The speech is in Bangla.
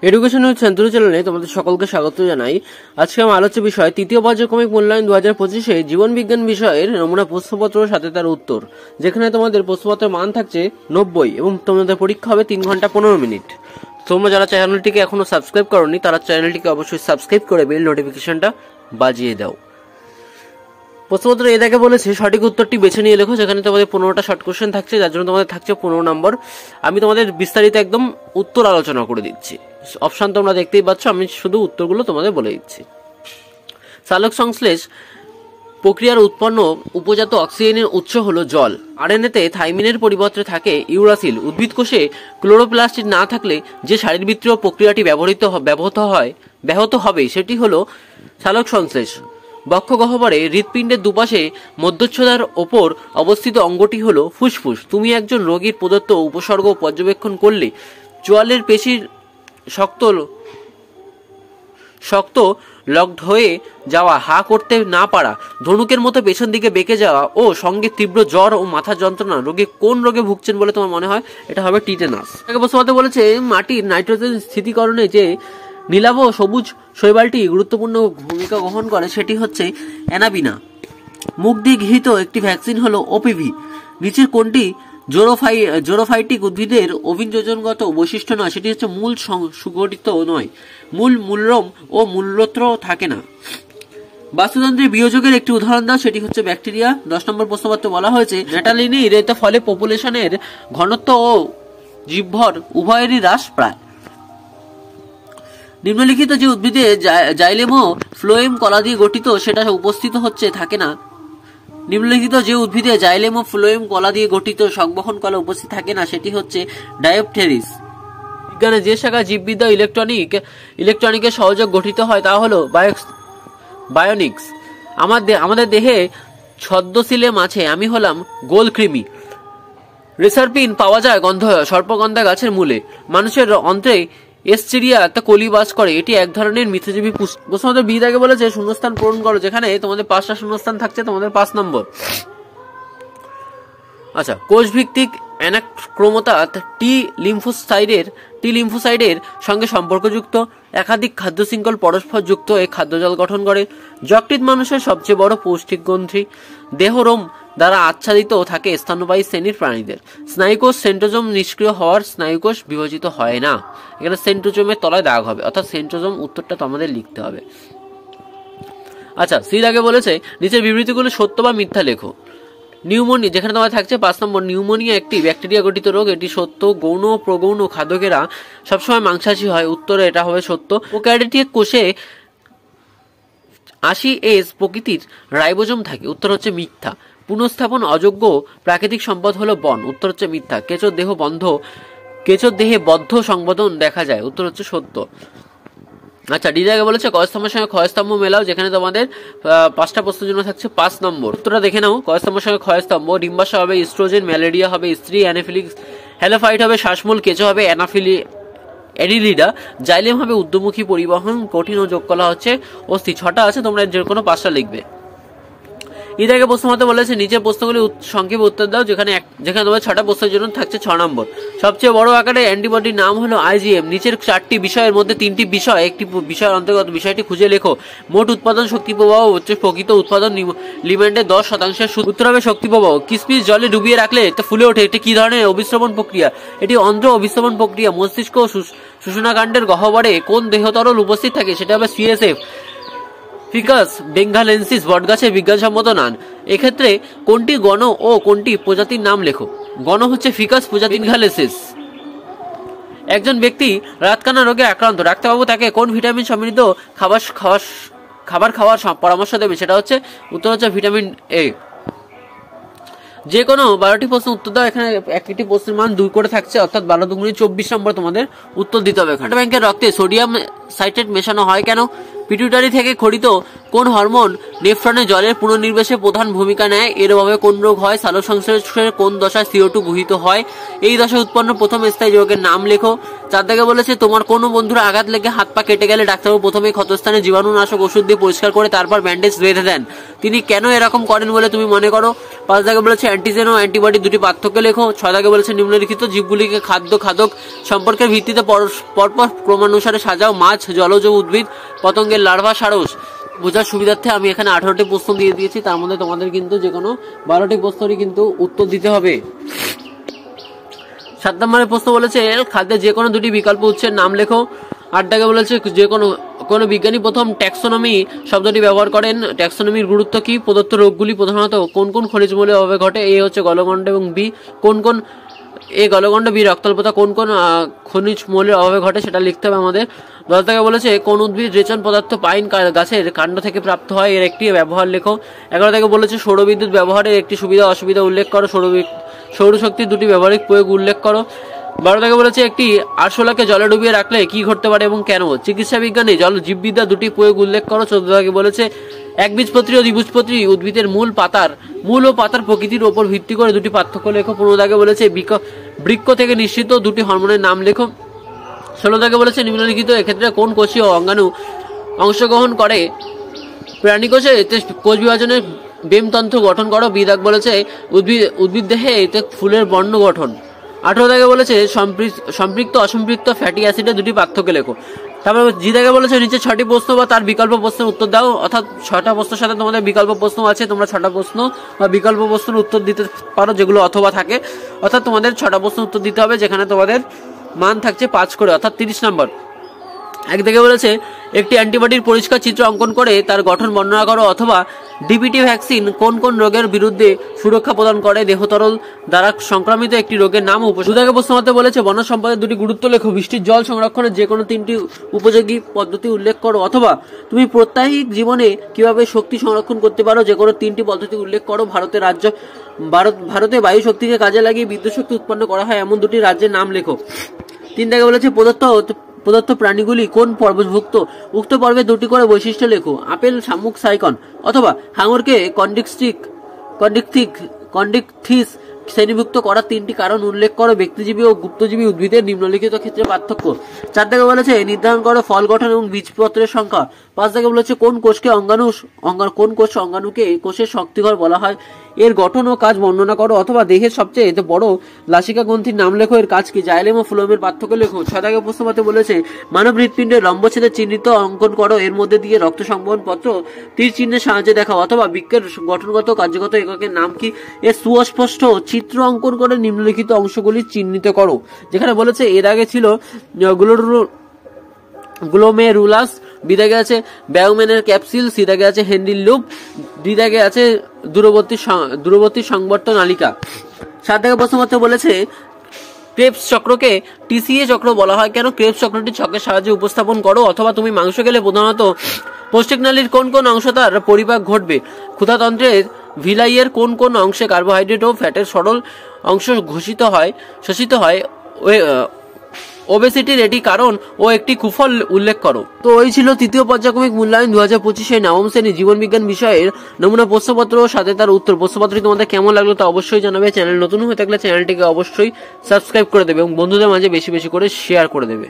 এডুকেশন উইথ সেন্তুরি চ্যানেলে তোমাদের সকলকে স্বাগত জানাই। আজকে আমার আলোচ্য বিষয় তৃতীয় পর্যায়ক্রমিক মূল্যায়ন 2025-এ জীবন বিজ্ঞান বিষয়ের নমুনা প্রশ্নপত্র সাথে তার উত্তর, যেখানে তোমাদের প্রশ্নপত্রের মান থাকছে 90 এবং তোমাদের পরীক্ষা হবে 3 ঘন্টা 15 মিনিট। তোমরা যারা চ্যানেলটিকে এখনো সাবস্ক্রাইব করোনি তারা চ্যানেলটিকে অবশ্যই সাবস্ক্রাইব করে বেল নোটিফিকেশনটা বাজিয়ে দাও। প্রশ্নপত্র এ দেখে বলেছে সঠিক উত্তরটি বেছে নিয়ে লেখো, যেখানে তোমাদের 15টা শর্ট কোশ্চেন থাকছে, যার জন্য তোমাদের থাকছে 15 নম্বর। আমি তোমাদের বিস্তারিত একদম উত্তর আলোচনা করে দিচ্ছি। অপশন তোমরা দেখতেই পাচ্ছ, আমি শুধু উত্তরগুলো তোমাদের বলে দিচ্ছি। সালোক সংশ্লেষ প্রক্রিয়ার উৎপন্ন উপজাত অক্সিজেনের উৎস হলো জল। আরএনএতে থাইমিনের পরিবর্তে থাকে ইউরাসিল। উদ্ভিদ কোষে ক্লোরোপ্লাস্ট না থাকলে যে শারীরবৃত্তীয় প্রক্রিয়াটি ব্যাহত হবে সেটি হলো সালোক সংশ্লেষ। বক্ষ গহ্বরে হৃৎপিণ্ডের দুপাশে মধ্যচ্ছদার ওপর অবস্থিত অঙ্গটি হলো ফুসফুস। তুমি একজন রোগীর প্রদত্ত উপসর্গ পর্যবেক্ষণ করলে চোয়ালের পেশির শক্ত লকড হয়ে যাওয়া, হা করতে না পারা, ধনুকের মতো পেছন দিকে বেঁকে যাওয়া ও সঙ্গে তীব্র জ্বর ও মাথা যন্ত্রণা। রোগী কোন রোগে ভুগছেন বলে তোমার মনে হয়? এটা হবে টিটেনাস। প্রশ্নপত্রে বলেছে মাটির নাইট্রোজেন স্থিতিকরণে যে নীলাভ সবুজ শৈবালটি গুরুত্বপূর্ণ ভূমিকা গ্রহণ করে সেটি হচ্ছে অ্যানাবিনা। মুখ দিয়ে গৃহীত একটি ভ্যাকসিন হলো ওপিভি। নিচের কোনটি জোরোফাইটিক উদ্ভিদের অভিযোজনগত বৈশিষ্ট্য নয়? সেটি হচ্ছে মূল সুগঠিত নয়, মূলরম ও মূলত্র থাকে না। বাস্তুতন্ত্রের বিয়োজকের একটি উদাহরণ দাও, সেটি হচ্ছে ব্যাকটেরিয়া। 10 নম্বর প্রশ্নপত্রে বলা হয়েছে ন্যাটালিনির এতে ফলে পপুলেশনের ঘনত্ব ও জীবভর উভয়েরই হ্রাস প্রায়। নিম্নলিখিত যে উদ্ভিদে জাইলেম ও ফ্লোয়েম কলা দিয়ে গঠিত সেটা উপস্থিত হচ্ছে থাকে না। নিম্নলিখিত যে উদ্ভিদে জাইলেম ও ফ্লোয়েম কলা দিয়ে গঠিত সংবহন কলা উপস্থিত থাকে না সেটি হচ্ছে ডায়োপটেরিস। বিজ্ঞানে যে শাখা জীববিদ্যা ইলেকট্রনিকের সহযোগ গঠিত হয় তা হলো বায়োনিক্স। আমাদের দেহে ছদ্মশিলেম আছে, আমি হলাম গোলকৃমি। রেসারপিন পাওয়া যায় সর্পগন্ধা গাছের মূলে। মানুষের অন্ত্রে এসচেরিয়া একটা কলি বাস করে, এটি এক ধরনের মিথজীবী পুষ্টি। প্রশ্নপত্র বি দাগে বলেছে শূন্যস্থান পূরণ করো, যেখানে তোমাদের 5টা শূন্যস্থান থাকছে, তোমাদের 5 নম্বর। আচ্ছা, কোষ ভিত্তিক অ্যানাক্রোমতা টি লিম্ফোসাইডের সঙ্গে সম্পর্কযুক্ত একাধিক খাদ্য শৃঙ্খল পরস্পর যুক্ত এই খাদ্যজাল গঠন করে। যকৃৎ মানুষের সবচেয়ে বড় পৌষ্টিক গ্রন্থি। দেহরোম দ্বারা আচ্ছাদিত থাকে স্তন্যপায়ী শ্রেণীর প্রাণীদের। স্নায়ুকোষ সেন্ট্রোজোম নিষ্ক্রিয় হওয়ার স্নায়ুকোষ বিভাজিত হয় না। এখানে সেন্ট্রোজোমের তলায় দাগ হবে, অর্থাৎ সেন্ট্রোজোম উত্তরটা তো আমাদের লিখতে হবে। আচ্ছা, সি দাগে বলেছে নিচের বিবৃতিগুলো সত্য বা মিথ্যা লেখো। নিউমোনিয়া, যেখানে তোমার থাকছে 5 নম্বর, নিউমোনিয়া একটি ব্যাকটেরিয়া গঠিত রোগ, এটি সত্য। গৌণ ও প্রগৌণ খাদ্যকেরা সবসময় মাংসাশী হয়, উত্তরে এটা হবে সত্য। প্রোক্যারিওটিক কোষে 80S প্রকৃতির রাইবোজোম থাকে, উত্তর হচ্ছে মিথ্যা। পুনঃস্থাপন অযোগ্য প্রাকৃতিক সম্পদ হলো বন, উত্তর হচ্ছে মিথ্যা। কেঁচোর দেহে বদ্ধ সংবেদন দেখা যায়, উত্তর হচ্ছে সত্য। আচ্ছা, ডি জায়গায় বলেছে কয়স্তম্ভের সঙ্গে ক্ষয়স্তম্ভ মেলাও, যেখানে তোমাদের 5টা প্রশ্নের জন্য থাকছে 5 নম্বর। উত্তরটা দেখে নাও। কয়স্তম্ভের সঙ্গে ক্ষয়স্তম্ভ, ডিম্বাশয় হবে ইস্ট্রোজেন, ম্যালেরিয়া হবে স্ত্রী, অ্যানাফিলিক্স হ্যালোফাইট হবে শ্বাসমূল, কেঁচো হবে অ্যাডিলিডা, জাইলেম হবে ঊর্ধ্বমুখী পরিবহন, কঠিন ও যোগ কলা হচ্ছে অস্থি। 6টা আছে, তোমরা যে কোনো 5টা লিখবে। এটাকে প্রশ্ন মতে বলেছে নিচের প্রশ্নগুলি সংক্ষেপে উত্তর দাও, যেখানে তোমার 6টা প্রশ্নের জন্য থাকছে 6 নম্বর। সবচেয়ে বড় আকারে অ্যান্টিবডির নাম হলো আইজিএম। নিচের 4টি বিষয়ের মধ্যে 3টি বিষয় একটি বিষয়ের অন্তর্গত, বিষয়টি খুঁজে লেখো। মোট উৎপাদন শক্তি প্রবাহ হচ্ছে প্রকৃত উৎপাদন লিমিটের 10% উত্তর হবে শক্তি প্রবাহ। কিসমিস জলে ডুবিয়ে রাখলে এটা ফুলে ওঠে, এটি কি ধরনের অভিস্রবণ প্রক্রিয়া? এটি অন্ধ্র অভিস্রবণ প্রক্রিয়া। মস্তিষ্ক শুষ্ণাকাণ্ডের গহ্বরে কোন দেহতরল উপস্থিত থাকে? সেটা হবে সিএসএফ। ফিকাস বেঙ্গালেন্সিস বটগাছের বিজ্ঞানসম্মত নাম। এক্ষেত্রে কোনটি গণ ও কোনটি প্রজাতির নাম লেখো। গণ হচ্ছে ফিকাস, প্রজাতি বেঙ্গালেন্সিস। একজন ব্যক্তি রাতকানা রোগে আক্রান্ত, ডাক্তারবাবু তাকে কোন ভিটামিন সমৃদ্ধ খাবার খাওয়ার পরামর্শ দেবে? সেটা হচ্ছে উত্তর হচ্ছে ভিটামিন এ। যে কোনো 12টি প্রশ্ন উত্তর দাও, এখানে একটি প্রশ্নের মান 2 করে থাকছে, অর্থাৎ 12 × 2 = 24 নম্বর তোমাদের উত্তর দিতে হবে। ব্যাংকের রক্তে সাইট্রেট মেশানো হয় কেন? পিটুইটারি থেকে খরিত কোন হরমোন নেফ্রনে জলের পুনর্নির্বাসে প্রধান ভূমিকা নেয়? এর অভাবে কোন রোগ হয়? সালোকসংশ্লেষের কোন দশায় CO2 গৃহীত হয়? এই দশায় উৎপন্ন প্রথম স্থায়ী যৌগের নাম লেখো। 4 দাগে বলেছে তোমার কোনো বন্ধুর আঘাত লেগে হাত পা কেটে গেলে ডাক্তারবাবু প্রথমে ক্ষতস্থানে জীবাণুনাশক ওষুধ দিয়ে পরিষ্কার করে তারপর ব্যান্ডেজ বেঁধে দেন। তিনি কেন এরকম করেন বলে তুমি মনে করো? 5 দাগে বলেছে অ্যান্টিজেন ও অ্যান্টিবডি দুটি পার্থক্য লেখো। 6 দাগে বলেছে নিম্নলিখিত জীবগুলিকে খাদ্য খাদক সম্পর্কের ভিত্তিতে পরপর ক্রমানুসারে সাজাও। মাছ, জলজ উদ্ভিদ, পতঙ্গের লার্ভা, সারস। বোঝার সুবিধার্থে আমি এখানে 18টি প্রশ্ন দিয়ে দিয়েছি, তার মধ্যে তোমাদের কিন্তু যে কোনো 12টি প্রশ্নেরই কিন্তু উত্তর দিতে হবে। 7 নম্বরের প্রশ্ন বলেছে খাদ্যের যে কোনো দুটি বিকল্প উৎসের নাম লেখো। 8 দাগে বলেছে যে কোনো বিজ্ঞানী প্রথম ট্যাক্সোনমি শব্দটি ব্যবহার করেন। ট্যাক্সোনমির গুরুত্ব কি? প্রদত্ত রোগগুলি প্রধানত কোন কোন খনিজ মৌলের অভাবে ঘটে? এ হচ্ছে গলগণ্ড এবং বি কোন কোন গলগণ্ড, বি রক্তাল্পতা কোন কোন খনিজ মৌলের অভাবে ঘটে সেটা লিখতে হবে আমাদের। 10 দাগে বলেছে কোন উদ্ভিদ রেচন পদার্থ পাইন গাছের কাণ্ড থেকে প্রাপ্ত হয়? এর একটি ব্যবহার লেখো। 11 দাগে বলেছে সৌরবিদ্যুৎ ব্যবহারের একটি সুবিধা অসুবিধা উল্লেখ করো। সৌরশক্তির দুটি ব্যবহারিক প্রয়োগ উল্লেখ করো। 12 দাগে বলেছে একটি আরশোলাকে জলে ডুবিয়ে রাখলে কি ঘটতে পারে এবং কেন? চিকিৎসা বিজ্ঞানে জীববিদ্যা দুটি প্রয়োগ উল্লেখ করো। 14 দাগে বলেছে একবীজপত্রী ও দ্বিবীজপত্রী উদ্ভিদের মূল ও পাতার প্রকৃতির উপর ভিত্তি করে দুটি পার্থক্য লেখো। 15 দাগে বলেছে বৃক্ক থেকে নিঃসৃত দুটি হরমোনের নাম লেখো। 16 দাগে বলেছে নিম্নলিখিত এক্ষেত্রে কোন কোষীয় অঙ্গাণু অংশগ্রহণ করে প্রাণীকোষে? এতে কোষ বিভাজনের বেমতন্ত্র গঠন করো। 20 দাগ বলেছে উদ্ভিদ দেহে এতে ফুলের বর্ণ গঠন। 18 দাগে বলেছে সম্পৃক্ত অসম্পৃক্ত ফ্যাটি অ্যাসিডের দুটি পার্থক্য লেখো। তারপর জি দাগে বলেছে নিচে 6টি প্রশ্ন বা তার বিকল্প প্রশ্নের উত্তর দাও, অর্থাৎ 6টা প্রশ্নের সাথে তোমাদের বিকল্প প্রশ্ন আছে, তোমরা 6টা প্রশ্ন বা বিকল্প প্রশ্নের উত্তর দিতে পারো যেগুলো অথবা থাকে, অর্থাৎ তোমাদের 6টা প্রশ্নের উত্তর দিতে হবে যেখানে তোমাদের মান থাকছে 5 করে, অর্থাৎ 30 নম্বর। 1 থেকে বলেছে একটি অ্যান্টিবডির পরিষ্কার চিত্র অঙ্কন করে তার গঠন বর্ণনা করো, অথবা ডিপিটি ভ্যাকসিন কোন কোন রোগের বিরুদ্ধে সুরক্ষা প্রদান করে? দেহতরল দ্বারা সংক্রামিত একটি রোগের নাম। 2 দাগে প্রশ্ন মতে বলেছে বন সম্পদের দুটি গুরুত্ব লেখো। বৃষ্টির জল সংরক্ষণের যে কোনো 3টি উপযোগী পদ্ধতি উল্লেখ করো, অথবা তুমি প্রত্যাহিক জীবনে কিভাবে শক্তি সংরক্ষণ করতে পারো যে কোনো 3টি পদ্ধতি উল্লেখ করো। ভারতে বায়ু শক্তিকে কাজে লাগিয়ে বিদ্যুৎ শক্তি উৎপন্ন করা হয় এমন 2টি রাজ্যের নাম লেখো। 3 দাগে বলেছে প্রদত্ত প্রাণীগুলি কোন পর্বভুক্ত? উক্ত পর্বে 2টি করে বৈশিষ্ট্য লেখো। আপেল শামুক সাইকন অথবা হাঙরকে কন্ডিকথিস শ্রেণীভুক্ত করার 3টি কারণ উল্লেখ করো। ব্যক্তিজীবী ও গুপ্তজীবী উদ্ভিদের নিম্নলিখিত ক্ষেত্রে পার্থক্য। 4 দাগে বলেছে নির্ধারণ করো ফল গঠন এবং বীজপত্রের সংখ্যা। 5 দাগে বলেছে কোন কোষ অঙ্গাণুকে কোষের শক্তিঘর বলা হয়? এর গঠন ও কাজ বর্ণনা করো, অথবা দেহের সবচেয়ে বড় লাসিকা গ্রন্থির নাম লেখো, এর কাজ কি? জাইলেম ও ফ্লোয়েমের পার্থক্য লেখো। 6 দাগে প্রশ্নপত্রে বলেছে মানব হৃৎপিণ্ডের লম্বচ্ছেদের চিহ্নিত অঙ্কন করো, এর মধ্যে দিয়ে রক্ত সংবহন পত্র তীর চিহ্নের সাহায্যে দেখাও, অথবা বৃক্কের গঠনগত কার্যগত এককের নাম কি? এর সুস্পষ্ট চিত্র অঙ্কন করে নিম্নলিখিত অংশগুলি চিহ্নিত করো। যেখানে বলেছে এর আগে ছিল গ্লোমেরুলাস, বি দাগে আছে ব্যাউম্যানের ক্যাপসুল, সি দাগে আছে হেনরির লুপ, ডি দাগে আছে দূরবর্তী সংবর্ত নালিকা। 7 দাগে প্রশ্নপত্র বলেছে ক্রেবস চক্রকে TCA চক্র বলা হয় কেন? ক্রেবস চক্রটি ছকের সাহায্যে উপস্থাপন করো, অথবা তুমি মাংস খেলে প্রধানত পৌষ্টিক নালীর কোন কোন অংশ তার পরিপাক ঘটবে? ক্ষুধাতন্ত্রের ভিলাইয়ের কোন কোন অংশে কার্বোহাইড্রেট ও ফ্যাটের সরল অংশ শোষিত হয়? ওবেসিটির এটি কারণ ও একটি কুফল উল্লেখ করো। তো এই ছিল তৃতীয় পর্যায়ক্রমিক মূল্যায়ন 2025 নবম শ্রেণী জীবন বিজ্ঞান বিষয়ের নমুনা প্রশ্নপত্র সাথে তার উত্তর। প্রশ্নপত্রটি তোমাদের কেমন লাগলো তা অবশ্যই জানাবে। চ্যানেল নতুন হয়ে থাকলে চ্যানেলটিকে অবশ্যই সাবস্ক্রাইব করে দেবে এবং বন্ধুদের মাঝে বেশি বেশি করে শেয়ার করে দেবে।